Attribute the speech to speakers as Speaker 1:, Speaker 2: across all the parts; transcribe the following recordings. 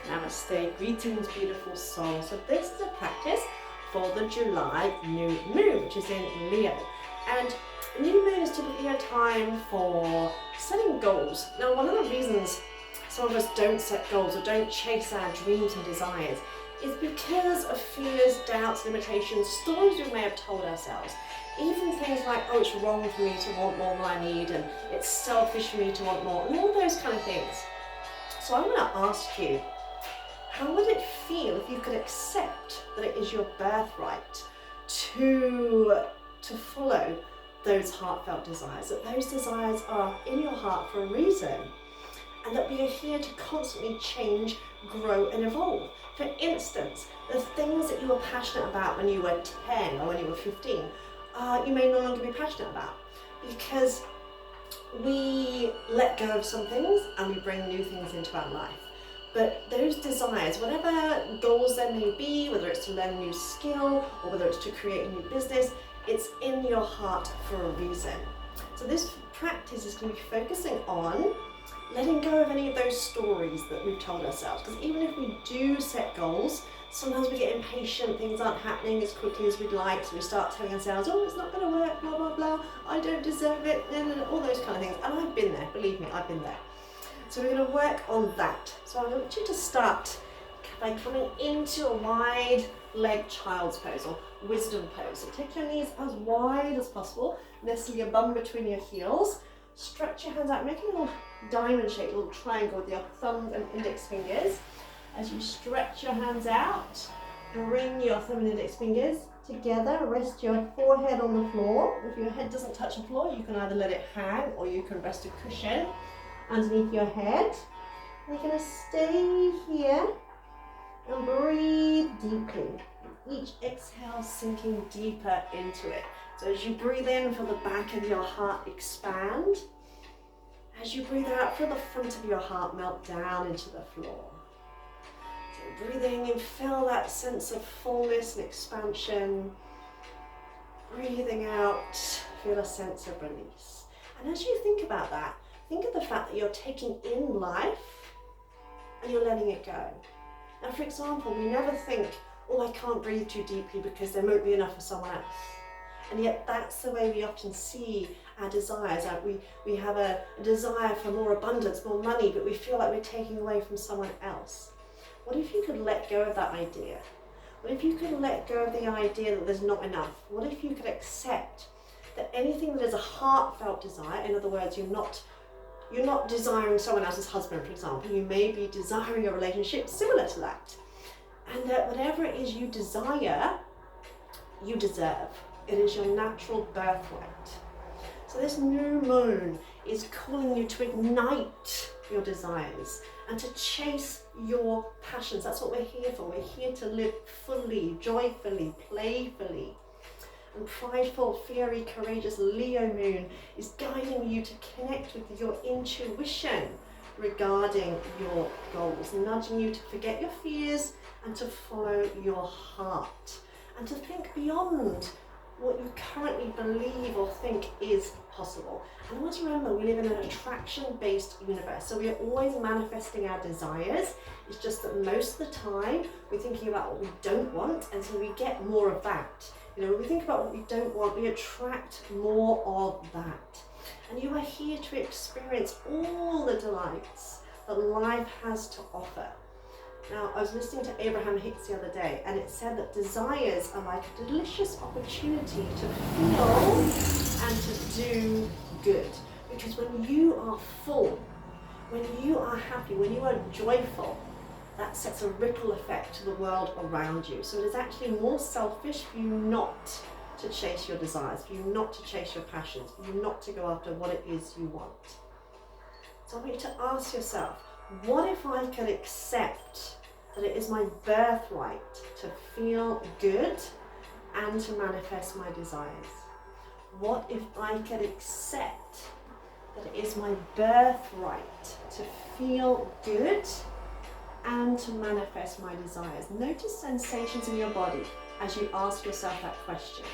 Speaker 1: Namaste, greetings beautiful soul. So this is a practice for the July new moon, which is in Leo. And new moon is typically a time for setting goals. Now, one of the reasons some of us don't set goals or don't chase our dreams and desires is because of fears, doubts, limitations, stories we may have told ourselves. Even things like, oh, it's wrong for me to want more than I need, and it's selfish for me to want more, and all those kind of things. So I'm going to ask you, how would it feel if you could accept that it is your birthright to follow those heartfelt desires, that those desires are in your heart for a reason, and that we are here to constantly change, grow and evolve. For instance, the things that you were passionate about when you were 10 or when you were 15, you may no longer be passionate about, because we let go of some things and we bring new things into our life. But those desires, whatever goals there may be, whether it's to learn a new skill or whether it's to create a new business, it's in your heart for a reason. So this practice is going to be focusing on letting go of any of those stories that we've told ourselves. Because even if we do set goals, sometimes we get impatient, things aren't happening as quickly as we'd like, so we start telling ourselves, oh, it's not going to work, blah, blah, blah, I don't deserve it, and all those kind of things. And I've been there, believe me, I've been there. So we're going to work on that. So I want you to start by coming into a wide leg child's pose or wisdom pose. So take your knees as wide as possible, nestle your bum between your heels, stretch your hands out, make a little diamond shape, a little triangle with your thumb and index fingers. As you stretch your hands out, bring your thumb and index fingers together, rest your forehead on the floor. If your head doesn't touch the floor, you can either let it hang or you can rest a cushion underneath your head. And you're going to stay here and breathe deeply. Each exhale sinking deeper into it. So as you breathe in, feel the back of your heart expand. As you breathe out, feel the front of your heart melt down into the floor. So breathing in, feel that sense of fullness and expansion. Breathing out, feel a sense of release. And as you think about that, think of the fact that you're taking in life and you're letting it go. Now, for example, we never think, oh, I can't breathe too deeply because there won't be enough for someone else. And yet that's the way we often see our desires. We have a desire for more abundance, more money, but we feel like we're taking away from someone else. What if you could let go of that idea? What if you could let go of the idea that there's not enough? What if you could accept that anything that is a heartfelt desire, in other words, you're not desiring someone else's husband, for example, you may be desiring a relationship similar to that. And that whatever it is you desire, you deserve. It is your natural birthright. So this new moon is calling you to ignite your desires and to chase your passions. That's what we're here for. We're here to live fully, joyfully, playfully. And prideful, fiery, courageous Leo moon is guiding you to connect with your intuition regarding your goals, nudging you to forget your fears and to follow your heart and to think beyond what you currently believe or think is possible. And always remember, we live in an attraction-based universe, so we are always manifesting our desires. It's just that most of the time we're thinking about what we don't want, and so we get more of that. When we think about what we don't want, we attract more of that. And you are here to experience all the delights that life has to offer. Now, I was listening to Abraham Hicks the other day, and it said that desires are like a delicious opportunity to feel and to do good. Because when you are full, when you are happy, when you are joyful, that sets a ripple effect to the world around you. So it is actually more selfish for you not to chase your desires, for you not to chase your passions, for you not to go after what it is you want. So I want you to ask yourself, what if I could accept that it is my birthright to feel good and to manifest my desires? What if I could accept that it is my birthright to feel good and to manifest my desires? Notice sensations in your body as you ask yourself that question.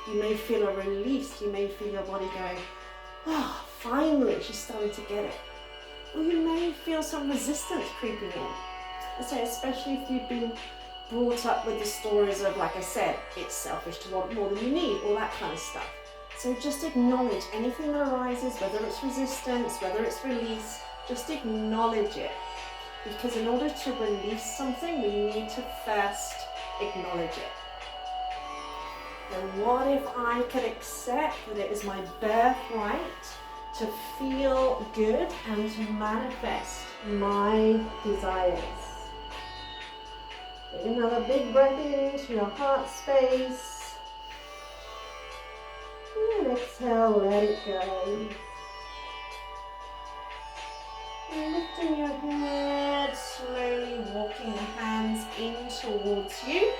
Speaker 1: You may feel a release, you may feel your body going, oh, finally she's starting to get it. Or you may feel some resistance creeping in. I say, especially if you've been brought up with the stories of, like I said, it's selfish to want more than you need, all that kind of stuff. So just acknowledge anything that arises, whether it's resistance, whether it's release, just acknowledge it. Because in order to release something, we need to first acknowledge it. And what if I could accept that it is my birthright to feel good and to manifest my desires? Take another big breath into your heart space. And exhale, let it go. And lifting your head, slowly walking the hands in towards you.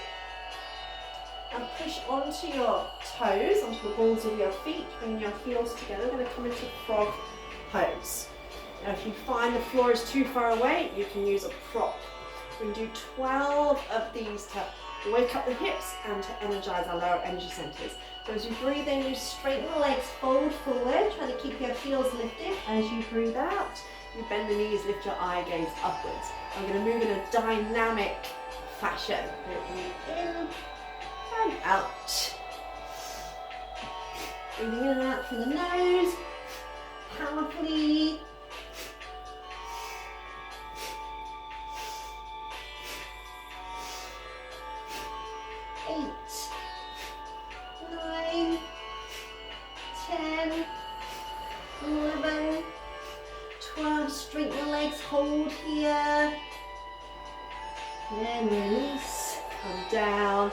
Speaker 1: And push onto your toes, onto the balls of your feet, bringing your heels together. We're going to come into frog pose. Now if you find the floor is too far away, you can use a prop. We can do 12 of these to wake up the hips and to energize our lower energy centers. So as you breathe in, you straighten the legs, fold forward, trying to keep your heels lifted. As you breathe out, you bend the knees, lift your eye gaze upwards. I'm going to move in a dynamic fashion. Breathe in and out. Breathing in and out through the nose, powerfully. 8, 9, 10, 11, 12. Straighten the legs, hold here. Then release, come down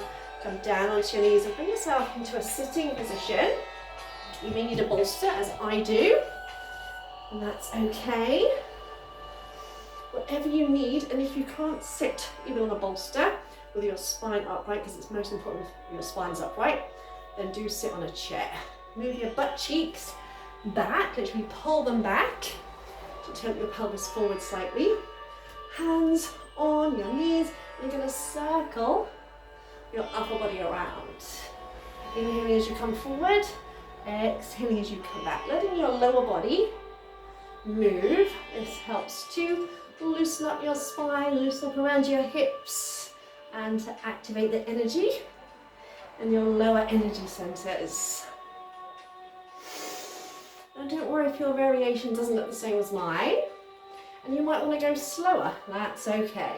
Speaker 1: onto your knees and bring yourself into a sitting position. You may need a bolster, as I do, and that's okay. Whatever you need, and if you can't sit even on a bolster with your spine upright, because it's most important your spine's upright, then do sit on a chair. Move your butt cheeks back, literally pull them back to tilt your pelvis forward slightly. Hands on your knees, and you're going to circle your upper body around. Inhaling as you come forward, exhaling as you come back, letting your lower body move. This helps to loosen up your spine, loosen up around your hips, and to activate the energy in your lower energy centers. And don't worry if your variation doesn't look the same as mine, and you might want to go slower, that's okay.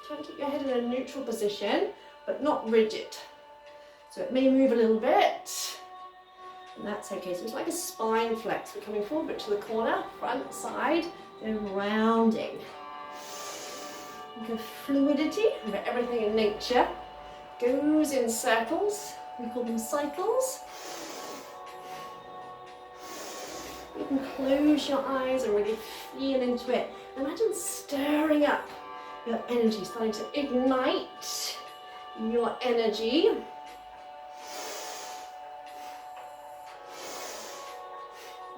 Speaker 1: Try and keep your head in a neutral position, but not rigid. So it may move a little bit, and that's okay. So it's like a spine flex. We're coming forward to the corner, front, side, and rounding. Think of fluidity, where everything in nature goes in circles. We call them cycles. You can close your eyes and really feel into it. Imagine stirring up your energy, starting to ignite your energy.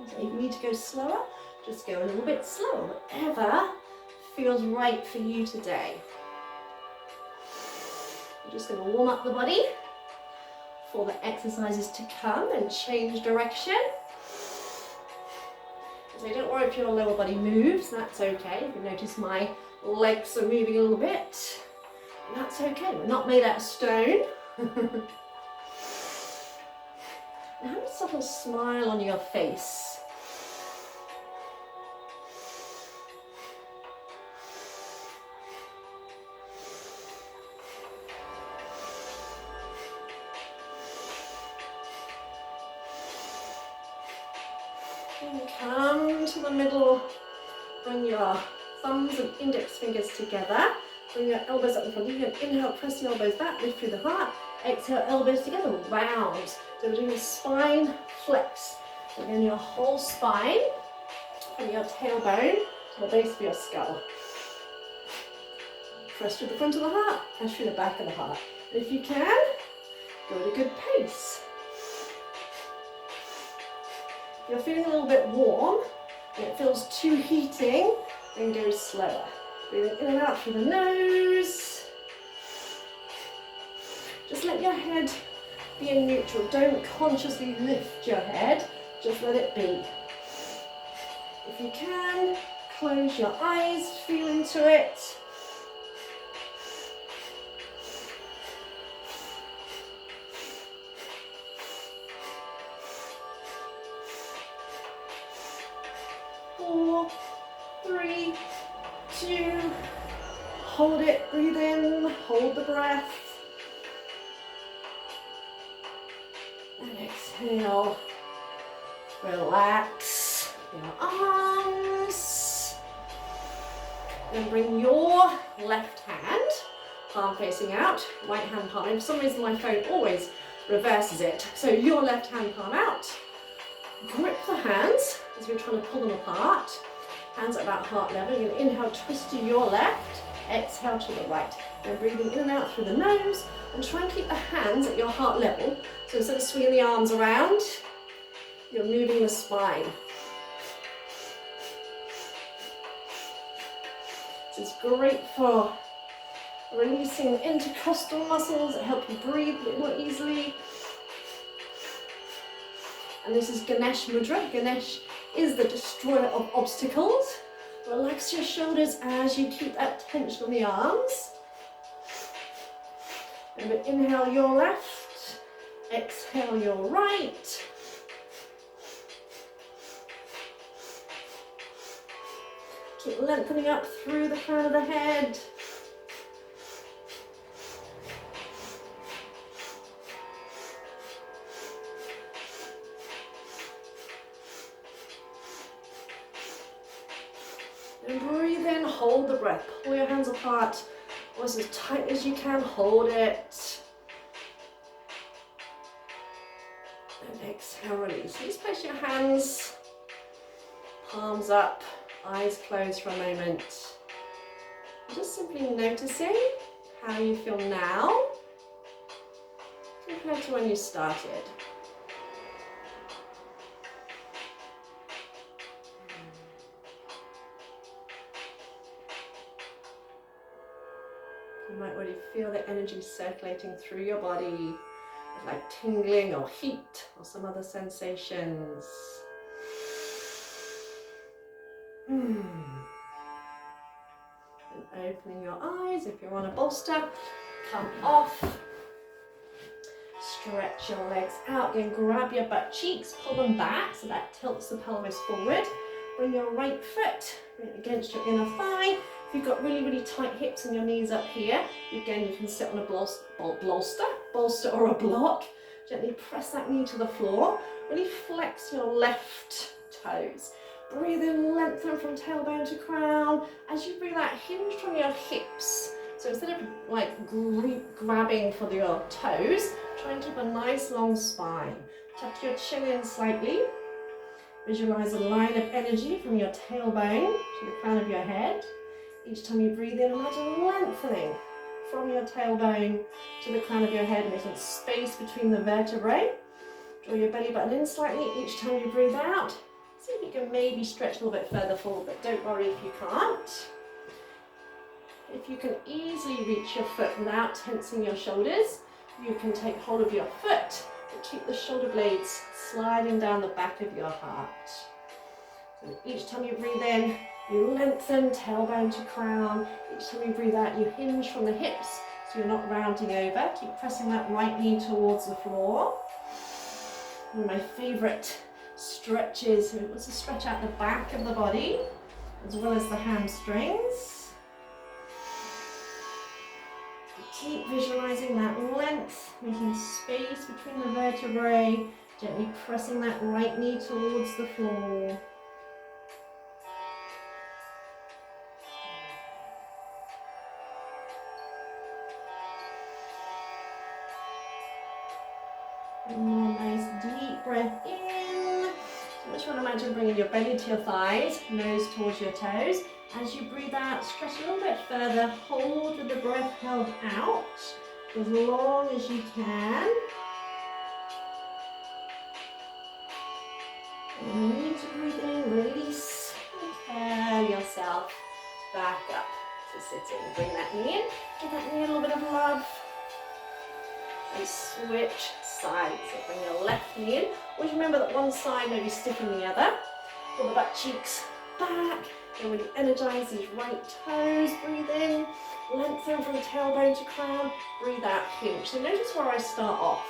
Speaker 1: So if you need to go slower, just go a little bit slower, whatever feels right for you today. I'm just going to warm up the body for the exercises to come and change direction. So don't worry if your lower body moves, that's okay. You can notice my legs are moving a little bit. And that's okay, we're not made out of stone. Now have a subtle smile on your face. And come to the middle, bring your thumbs and index fingers together, bring your elbows up in front. You can inhale, press the elbows back, lift through the heart, exhale, elbows together, round. So we're doing a spine flex. Again, your whole spine, from your tailbone to the base of your skull. Press through the front of the heart, press through the back of the heart. And if you can, go at a good pace. If you're feeling a little bit warm and it feels too heating, then go slower. Breathing in and out through the nose. Just let your head be in neutral. Don't consciously lift your head, just let it be. If you can, close your eyes, feel into it. Four, three, two, hold it, breathe in, hold the breath. And exhale, relax your arms. Then bring your left hand, palm facing out, right hand palm in. For some reason my phone always reverses it. So your left hand palm out. Grip the hands as you're trying to pull them apart. Hands at about heart level. You're going to inhale, twist to your left, exhale to the right. Then breathing in and out through the nose, and try and keep the hands at your heart level. So instead of swinging the arms around, you're moving the spine. This is great for releasing intercostal muscles that help you breathe a bit more easily. And this is Ganesh Mudra. Ganesh is the destroyer of obstacles. Relax your shoulders as you keep that tension on the arms. And inhale your left, exhale your right. Keep lengthening up through the crown of the head. And breathe in, hold the breath. Pull your hands apart, almost as tight as you can, hold it. And exhale, release. Just place your hands, palms up, eyes closed for a moment. Just simply noticing how you feel now compared to when you started. You might already feel the energy circulating through your body, like tingling or heat or some other sensations. And opening your eyes, if you're on a bolster, come off. Stretch your legs out, again grab your butt cheeks, pull them back so that tilts the pelvis forward. Bring your right foot against your inner thigh. If you've got really, really tight hips and your knees up here, again you can sit on a bolster or a block. Gently press that knee to the floor. Really flex your left toes. Breathe in, lengthen from tailbone to crown. As you breathe out, hinge from your hips. So instead of like grabbing for your toes, try and keep a nice long spine. Tuck your chin in slightly. Visualize a line of energy from your tailbone to the crown of your head. Each time you breathe in, imagine lengthening from your tailbone to the crown of your head, making space between the vertebrae. Draw your belly button in slightly each time you breathe out. See if you can maybe stretch a little bit further forward, but don't worry if you can't. If you can easily reach your foot without tensing your shoulders, you can take hold of your foot and keep the shoulder blades sliding down the back of your heart. So each time you breathe in, you lengthen tailbone to crown. Each time you breathe out, you hinge from the hips so you're not rounding over. Keep pressing that right knee towards the floor. One of my favourite stretches, it was to stretch out the back of the body as well as the hamstrings. Keep visualizing that length, making space between the vertebrae, gently pressing that right knee towards the floor. One nice deep breath in. I just want to imagine bringing your belly to your thighs, nose towards your toes. As you breathe out, stretch a little bit further, hold with the breath held out as long as you can. And you need to breathe in, release, and curl yourself back up to sitting. Bring that knee in, give that knee a little bit of love. And switch sides. So bring your left knee in. Always remember that one side may be stiff than the other. Pull the butt cheeks back. And really energize these right toes. Breathe in, lengthen from tailbone to crown. Breathe out, hinge. So notice where I start off.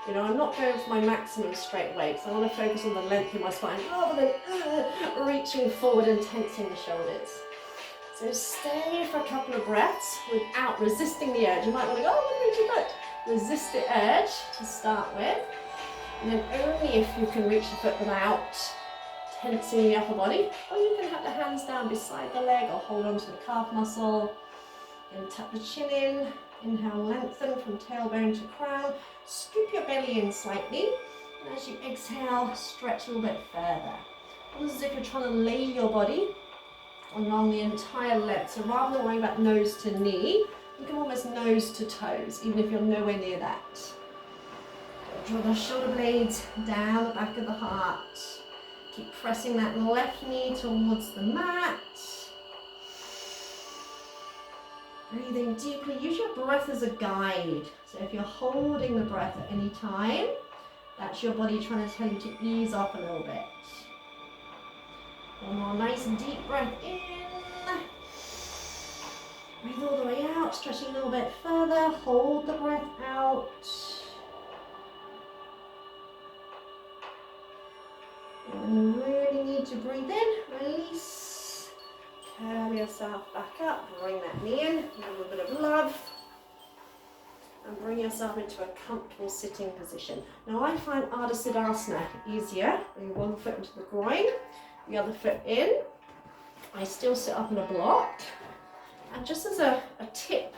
Speaker 1: You know, I'm not going for my maximum straight weight, so I want to focus on the length in my spine rather than reaching forward and tensing the shoulders. So stay for a couple of breaths without resisting the urge. You might want to go, oh, look at your foot. Resist the urge to start with. And then only if you can reach the foot without tensing the upper body, or you can have the hands down beside the leg or hold on to the calf muscle. And tuck the chin in. Inhale, lengthen from tailbone to crown. Scoop your belly in slightly. And as you exhale, stretch a little bit further. Almost as if you're trying to lay your body along the entire length. So rather than worrying about nose to knee, you can almost nose to toes, even if you're nowhere near that. Draw the shoulder blades down the back of the heart. Keep pressing that left knee towards the mat. Breathing deeply. Use your breath as a guide. So if you're holding the breath at any time, that's your body trying to tell you to ease off a little bit. One more nice and deep breath in. Breathe all the way out, stretching a little bit further. Hold the breath out. And really need to breathe in, release. Curl yourself back up, bring that knee in, a little bit of love. And bring yourself into a comfortable sitting position. Now I find Ardha Siddhasana easier. Bring one foot into the groin, the other foot in. I still sit up in a block. And just as a tip,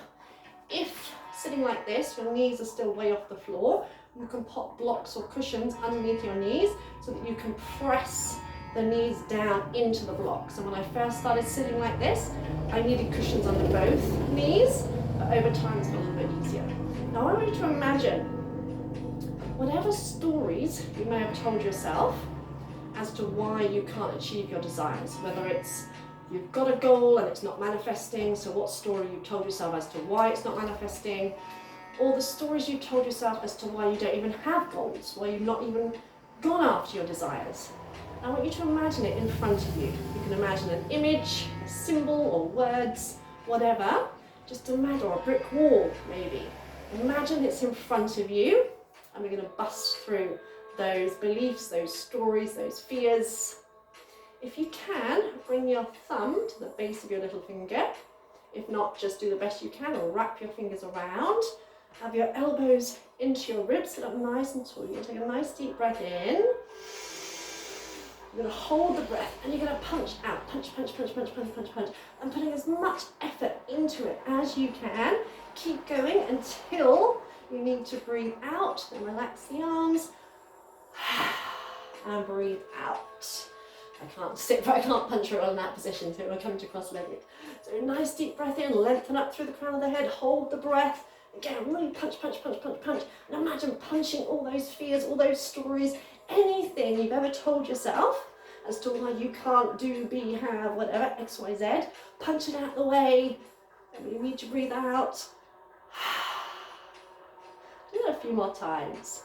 Speaker 1: if sitting like this, your knees are still way off the floor, you can pop blocks or cushions underneath your knees so that you can press the knees down into the block. So when I first started sitting like this, I needed cushions under both knees, but over time it's got a little bit easier. Now I want you to imagine whatever stories you may have told yourself as to why you can't achieve your desires, whether it's you've got a goal and it's not manifesting, so what story you've told yourself as to why it's not manifesting, or the stories you've told yourself as to why you don't even have goals, why you've not even gone after your desires. I want you to imagine it in front of you. You can imagine an image, a symbol, or words, whatever. Just imagine, or a brick wall, maybe. Imagine it's in front of you, and we're going to bust through those beliefs, those stories, those fears. If you can, bring your thumb to the base of your little finger. If not, just do the best you can, or wrap your fingers around. Have your elbows into your ribs, sit up nice and tall. You're going to take a nice deep breath in. You're going to hold the breath, and you're going to punch out. Punch, punch, punch, punch, punch, punch, punch. And putting as much effort into it as you can. Keep going until you need to breathe out. Then relax the arms. And breathe out. I can't sit, but I can't punch her in that position, so we're coming to cross-legged. So nice deep breath in, lengthen up through the crown of the head, hold the breath. Again, really punch, punch, punch, punch, punch. And imagine punching all those fears, all those stories, anything you've ever told yourself as to why you can't do, be, have, whatever, X, Y, Z. Punch it out the way. And we need to breathe out. Do that a few more times.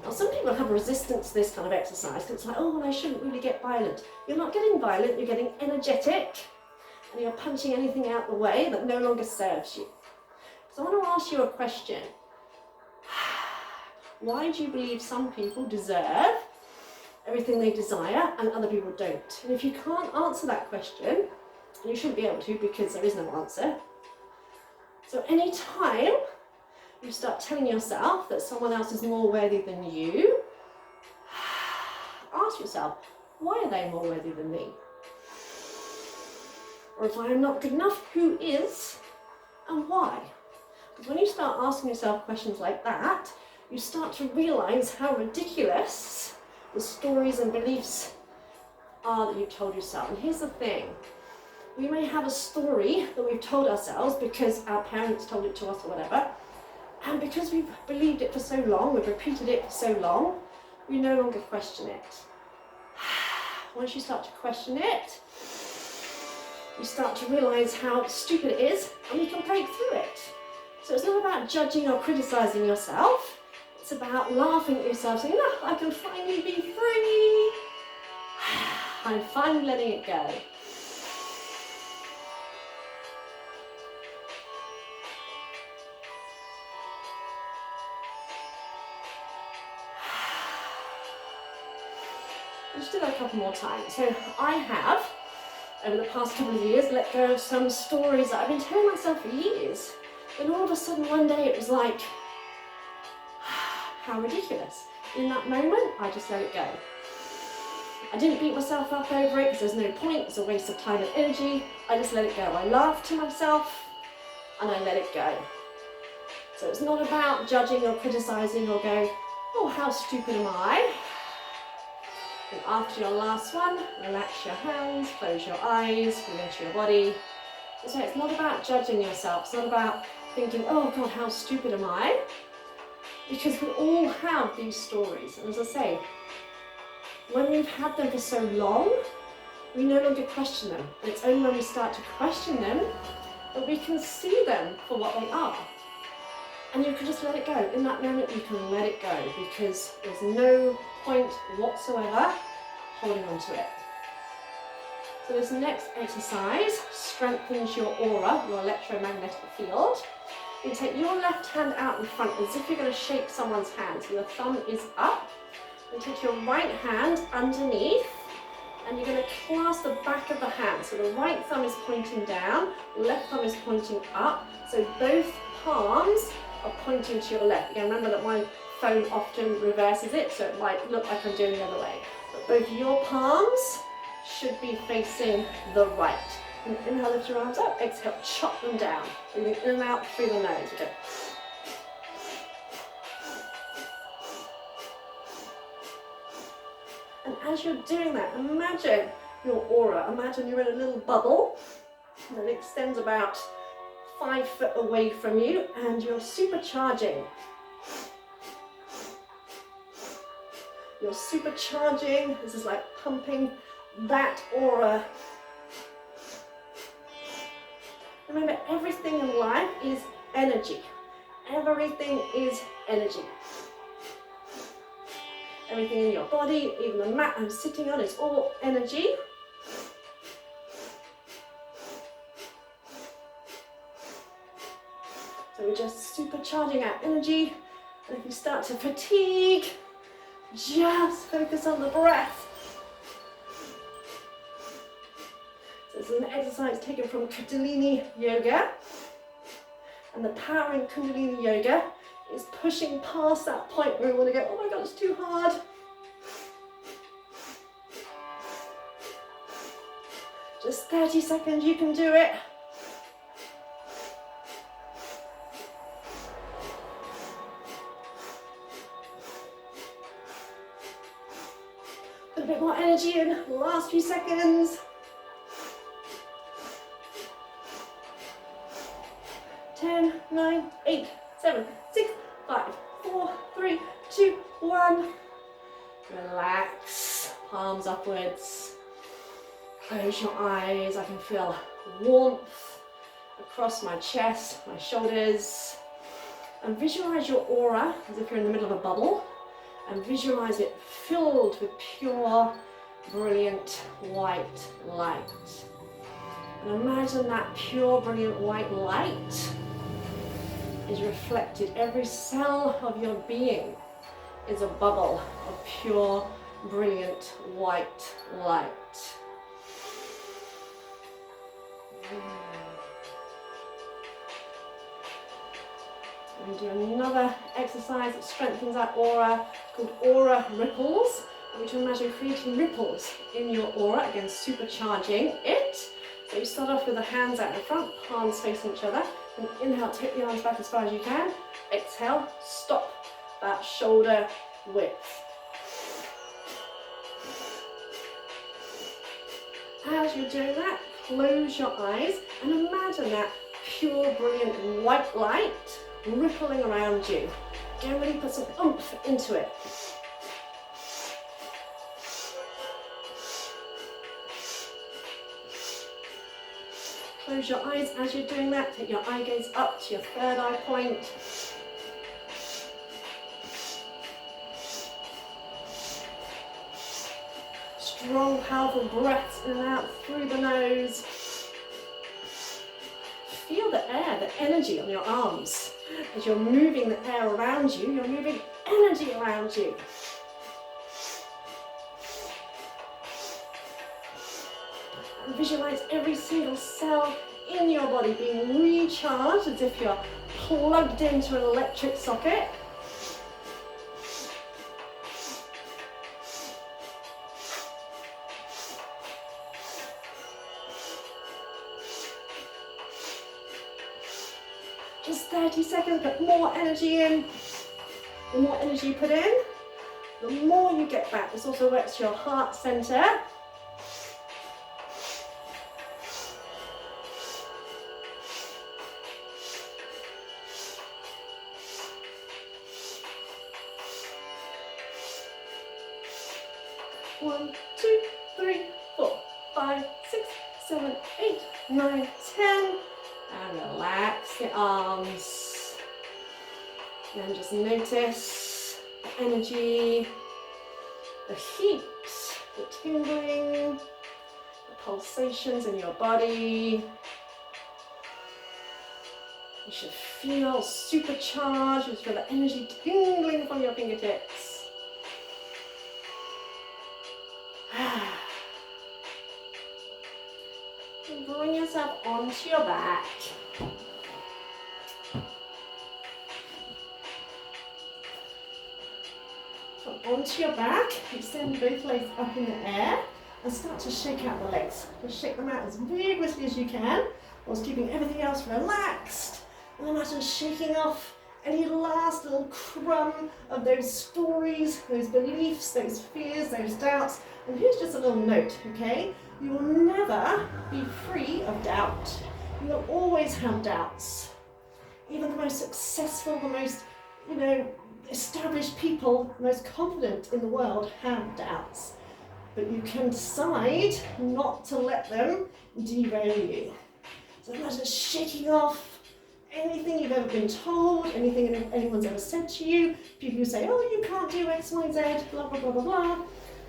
Speaker 1: Now, some people have resistance to this kind of exercise because it's like, oh, well, I shouldn't really get violent. You're not getting violent, you're getting energetic, and you're punching anything out the way that no longer serves you. So I want to ask you a question. Why do you believe some people deserve everything they desire and other people don't? And if you can't answer that question, and you shouldn't be able to because there is no answer, so any time you start telling yourself that someone else is more worthy than you, ask yourself, why are they more worthy than me? Or if I am not good enough, who is and why? Because when you start asking yourself questions like that, you start to realise how ridiculous the stories and beliefs are that you've told yourself. And here's the thing. We may have a story that we've told ourselves because our parents told it to us or whatever, and because we've believed it for so long, we've repeated it for so long, we no longer question it. Once you start to question it, you start to realise how stupid it is, and we can break through it. So it's not about judging or criticising yourself, it's about laughing at yourself, saying, no, I can finally be free. time, finally letting it go. Just do that a couple more times. So I have, over the past couple of years, let go of some stories that I've been telling myself for years. And all of a sudden one day it was like, how ridiculous. In that moment, I just let it go. I didn't beat myself up over it because there's no point, it's a waste of time and energy. I just let it go. I laughed to myself and I let it go. So it's not about judging or criticizing or going, oh, how stupid am I? And after your last one, relax your hands, close your eyes, release your body. So it's not about judging yourself. It's not about thinking, oh God, how stupid am I? Because we all have these stories. And as I say, when we've had them for so long, we no longer question them. And it's only when we start to question them that we can see them for what they are. And you can just let it go. In that moment, you can let it go because there's no point whatsoever holding on to it. So this next exercise strengthens your aura, your electromagnetic field. You take your left hand out in front as if you're going to shake someone's hand. So your thumb is up. You take your right hand underneath and you're going to clasp the back of the hand. So the right thumb is pointing down, left thumb is pointing up. So both palms are pointing to your left. Again, remember that my phone often reverses it, so it might look like I'm doing the other way. But both your palms should be facing the right. And inhale, lift your arms up, exhale, chop them down. Breathing in and out through the nose. Okay. And as you're doing that, imagine your aura. Imagine you're in a little bubble that extends about 5 foot away from you and you're supercharging. You're supercharging. This is like pumping that aura. Remember, everything in life is energy. Everything is energy. Everything in your body, even the mat I'm sitting on, is all energy. So we're just supercharging our energy. And if you start to fatigue, just focus on the breath. So this is an exercise taken from Kundalini Yoga. And the power in Kundalini Yoga is pushing past that point where we want to go, oh my God, it's too hard. Just 30 seconds, you can do it. Put a bit more energy in the last few seconds. 10, 9, 8, 7, 6, 5, 4, 3, 2, 1. Relax, palms upwards. Close your eyes. I can feel warmth across my chest, my shoulders. And visualize your aura as if you're in the middle of a bubble. And visualize it filled with pure, brilliant white light. And imagine that pure, brilliant white light is reflected. Every cell of your being is a bubble of pure, brilliant white light. And do another exercise that strengthens that aura called aura ripples. I want you to imagine creating ripples in your aura, again supercharging it. So you start off with the hands out in front, palms facing each other. And inhale, take the arms back as far as you can. Exhale, stop that shoulder width. As you're doing that, close your eyes and imagine that pure, brilliant white light rippling around you. Again, really put some oomph into it. Close your eyes as you're doing that. Take your eye gaze up to your third eye point. strong, powerful breaths in and out through the nose. Feel the air, the energy on your arms. As you're moving the air around you, you're moving energy around you. And visualize every single cell in your body being recharged as if you're plugged into an electric socket. Just 30 seconds, but more energy in. The more energy you put in, the more you get back. This also works your heart center. One, two, three, 4, 5, 6, 7, 8, 9, 10. And relax the arms. And just notice the energy, the heat, the tingling, the pulsations in your body. You should feel supercharged. You should feel the energy tingling from your fingertips. And bring yourself onto your back. Come onto your back, extend both legs up in the air and start to shake out the legs. Just shake them out as vigorously as you can, whilst keeping everything else relaxed. And imagine shaking off any last little crumb of those stories, those beliefs, those fears, those doubts. And here's just a little note, okay? You will never be free of doubt. You will always have doubts. Even the most successful, the most, established people, the most confident in the world have doubts. But you can decide not to let them derail you. So imagine shaking off anything you've ever been told, anything anyone's ever said to you, people who say, oh, you can't do X, Y, Z, blah, blah, blah, blah, blah.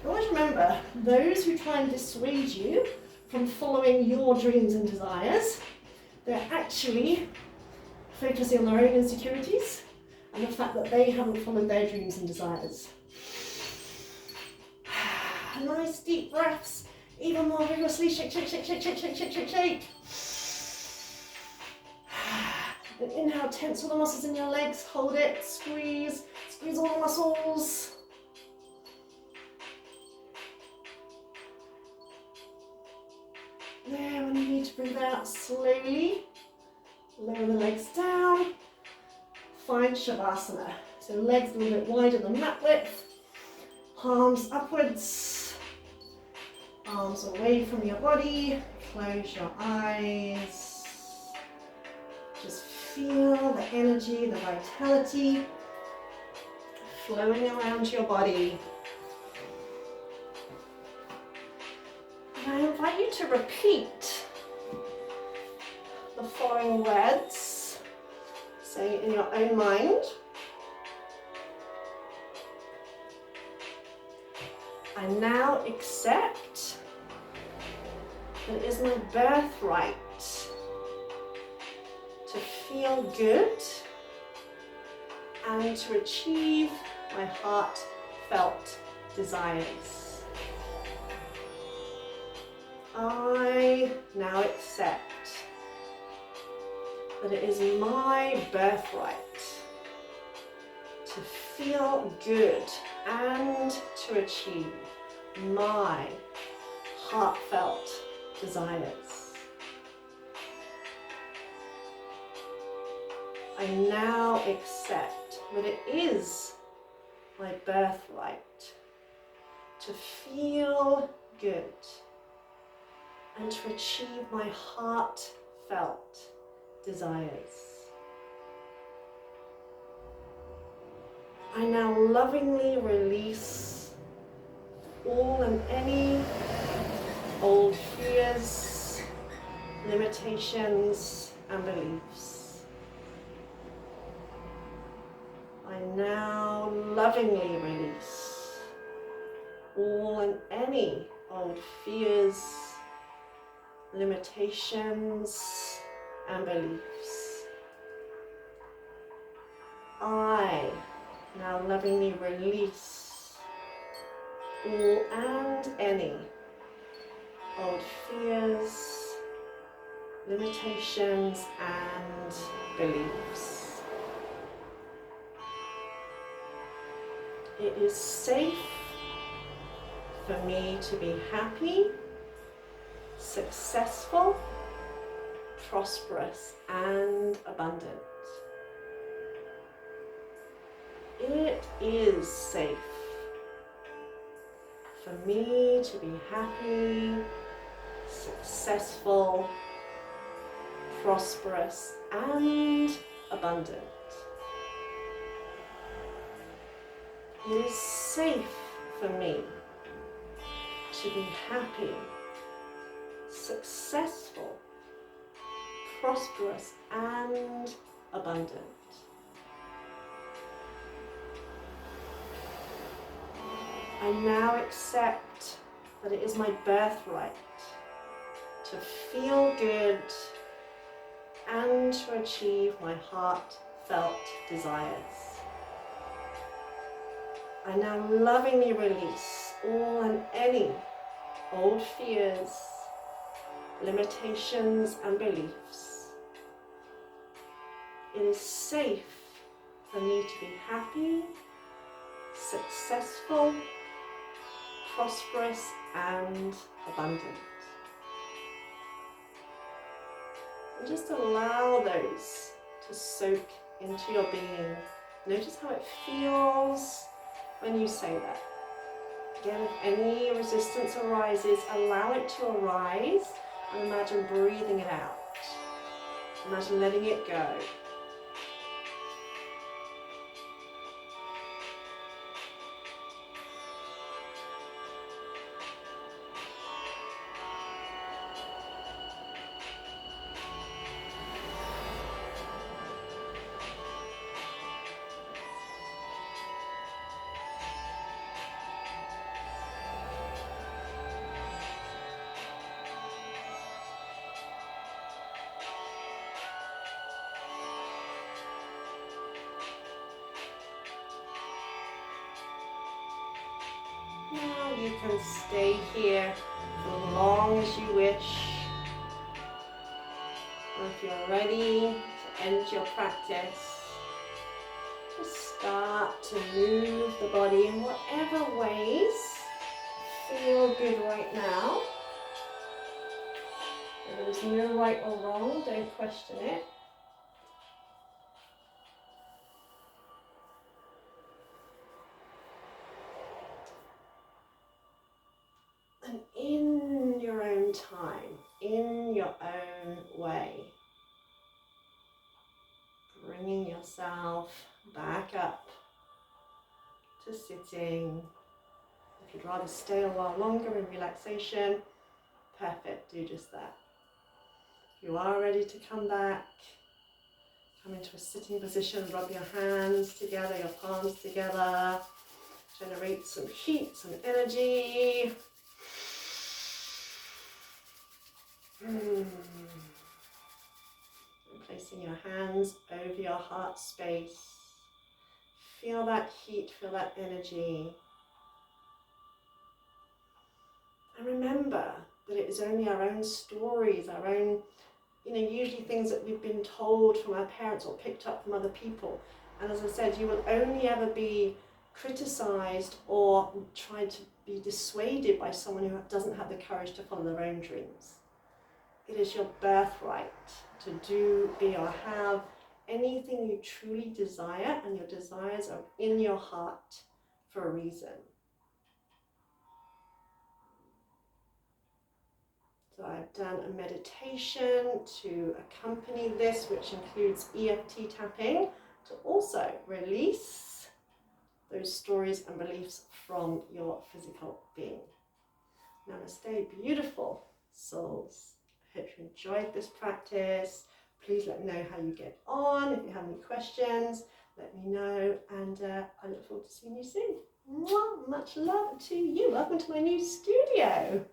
Speaker 1: Always remember, those who try and dissuade you from following your dreams and desires, they're actually focusing on their own insecurities and the fact that they haven't followed their dreams and desires. Nice deep breaths, even more vigorously, shake, shake, shake, shake, shake, shake, shake, shake, shake. And inhale, tense all the muscles in your legs, hold it, squeeze, squeeze all the muscles. There, when you need to breathe out slowly, lower the legs down, find Shavasana. So legs a little bit wider than mat width, palms upwards, arms away from your body, close your eyes. Just feel the energy, the vitality flowing around your body. I invite you to repeat the following words, say in your own mind. I now accept that it is my birthright to feel good and to achieve my heartfelt desires. I now accept that it is my birthright to feel good and to achieve my heartfelt desires. I now accept that it is my birthright to feel good and to achieve my heartfelt desires. I now lovingly release all and any old fears, limitations, and beliefs. I now lovingly release all and any old fears, limitations, and beliefs. I now lovingly release all and any old fears, limitations, and beliefs. It is safe for me to be happy, successful, prosperous, and abundant. It is safe for me to be happy, successful, prosperous, and abundant. It is safe for me to be happy, successful, prosperous, and abundant. I now accept that it is my birthright to feel good and to achieve my heartfelt desires. I now lovingly release all and any old fears, limitations, and beliefs. It is safe for me to be happy, successful, prosperous, and abundant. And just allow those to soak into your being. Notice how it feels when you say that. Again, if any resistance arises, allow it to arise and imagine breathing it out. Imagine letting it go. Now you can stay here for as long as you wish. Or if you're ready to end your practice, just start to move the body in whatever ways feel good right now. There is no right or wrong, don't question it. And in your own time, in your own way, bringing yourself back up to sitting. If you'd rather stay a while longer in relaxation, perfect, do just that. If you are ready to come back, come into a sitting position, rub your hands together, your palms together, generate some heat, some energy. Placing your hands over your heart space. Feel that heat, feel that energy. And remember that it is only our own stories, our own, usually things that we've been told from our parents or picked up from other people. And as I said, you will only ever be criticized or try to be dissuaded by someone who doesn't have the courage to follow their own dreams. It is your birthright to do, be, or have anything you truly desire, and your desires are in your heart for a reason. So I've done a meditation to accompany this, which includes EFT tapping, to also release those stories and beliefs from your physical being. Namaste, beautiful souls. I hope you enjoyed this practice. Please let me know how you get on. If you have any questions, let me know, and I look forward to seeing you soon. Mwah, much love to you. Welcome to my new studio.